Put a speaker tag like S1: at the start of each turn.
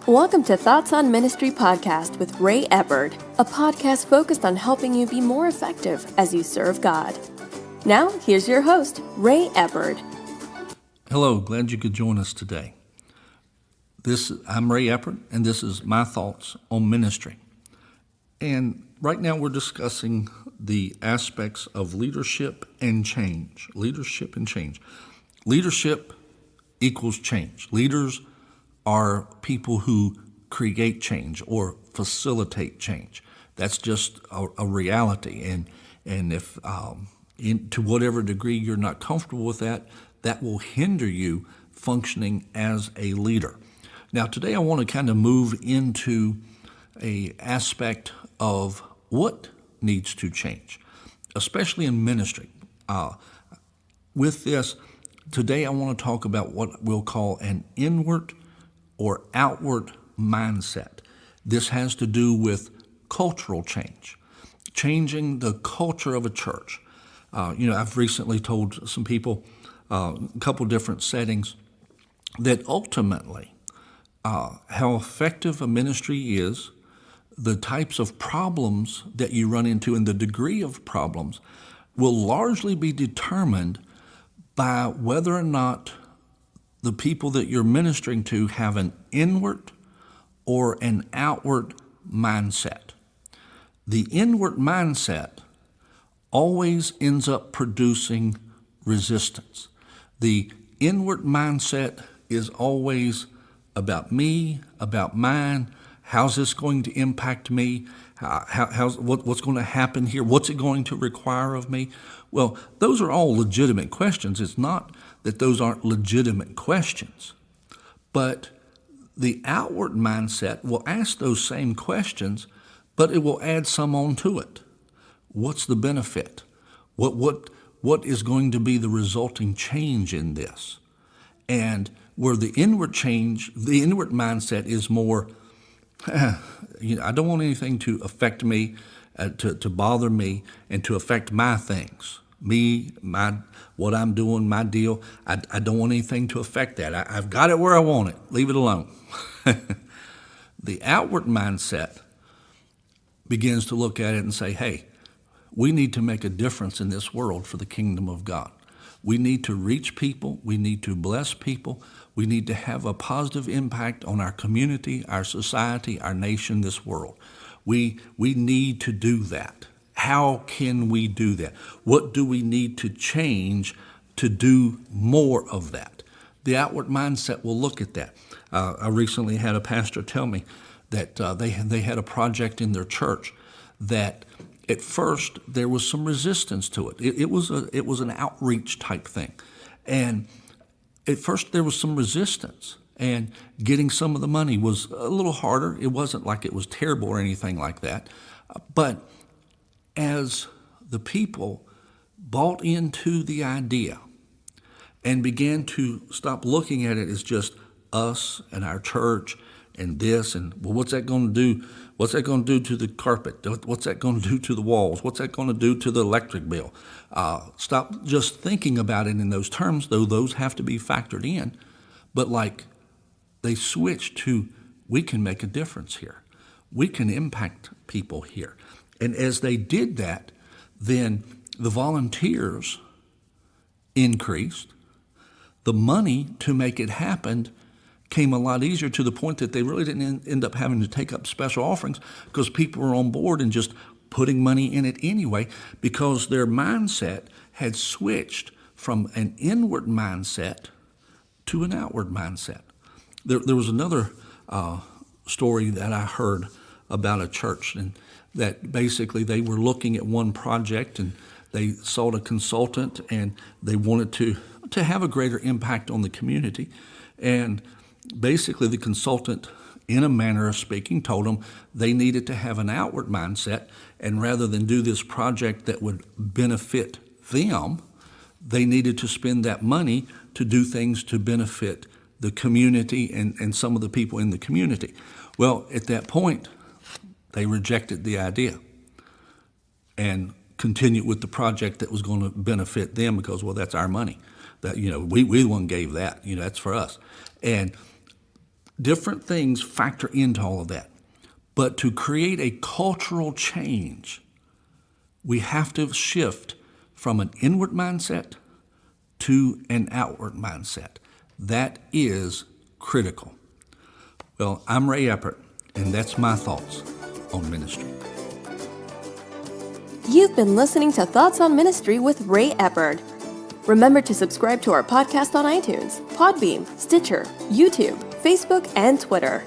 S1: Welcome to Thoughts on Ministry podcast with Ray Eppard, a podcast focused on helping you be more effective as you serve God. Now, here's your host, Ray Eppard.
S2: Hello, glad you could join us today. I'm Ray Eppard, and this is my thoughts on ministry. And right now we're discussing the aspects of leadership and change. Leadership and change. Leadership equals change. Leaders are people who create change or facilitate change. That's just a reality. And if to whatever degree you're not comfortable with that, that will hinder you functioning as a leader. Now, today I want to kind of move into an aspect of what needs to change, especially in ministry. With this, today I want to talk about what we'll call an inward or outward mindset. This has to do with cultural change, changing the culture of a church. I've recently told some people a couple different settings that ultimately how effective a ministry is, the types of problems that you run into and the degree of problems will largely be determined by whether or not the people that you're ministering to have an inward or an outward mindset. The inward mindset always ends up producing resistance. The inward mindset is always about me, about mine. How's this going to impact me? What's going to happen here? What's it going to require of me? Well, those are all legitimate questions. It's not that those aren't legitimate questions, but the outward mindset will ask those same questions, but it will add some on to it. What's the benefit? What is going to be the resulting change in this? And where the inward mindset is more, I don't want anything to affect me, to bother me, and to affect my things. What I'm doing, my deal. I don't want anything to affect that. I've got it where I want it. Leave it alone. The outward mindset begins to look at it and say, hey, we need to make a difference in this world for the kingdom of God. We need to reach people. We need to bless people. We need to have a positive impact on our community, our society, our nation, this world. We need to do that. How can we do that? What do we need to change to do more of that? The outward mindset will look at that. I recently had a pastor tell me that they had a project in their church that at first there was some resistance to it. It was an outreach type thing, and at first there was some resistance, and getting some of the money was a little harder. It wasn't like it was terrible or anything like that, but as the people bought into the idea and began to stop looking at it as just us and our church and this, and well, what's that going to do? What's that going to do to the carpet? What's that going to do to the walls? What's that going to do to the electric bill? Stop just thinking about it in those terms, though those have to be factored in. But like they switched to, we can make a difference here. We can impact people here. And as they did that, then the volunteers increased. The money to make it happen came a lot easier, to the point that they really didn't end up having to take up special offerings because people were on board and just putting money in it anyway, because their mindset had switched from an inward mindset to an outward mindset. There was another story that I heard about a church, and that basically they were looking at one project and they sought a consultant and they wanted to have a greater impact on the community. And basically the consultant, in a manner of speaking, told them they needed to have an outward mindset, and rather than do this project that would benefit them, they needed to spend that money to do things to benefit the community and some of the people in the community. Well, at that point, they rejected the idea and continued with the project that was going to benefit them because, well, that's our money. That, we the one gave that, that's for us. And Different things factor into all of that. But to create a cultural change, we have to shift from an inward mindset to an outward mindset. That is critical. Well, I'm Ray Eppert, and that's my thoughts on ministry.
S1: You've been listening to Thoughts on Ministry with Ray Eppert. Remember to subscribe to our podcast on iTunes, Podbean, Stitcher, YouTube, Facebook, and Twitter.